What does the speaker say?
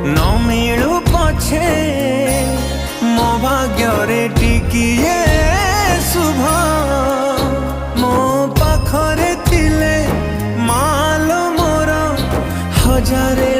न मिलू पछे मो भाग्य टिकिए शुभ मो पाखरे थिले मालो मोर हजारे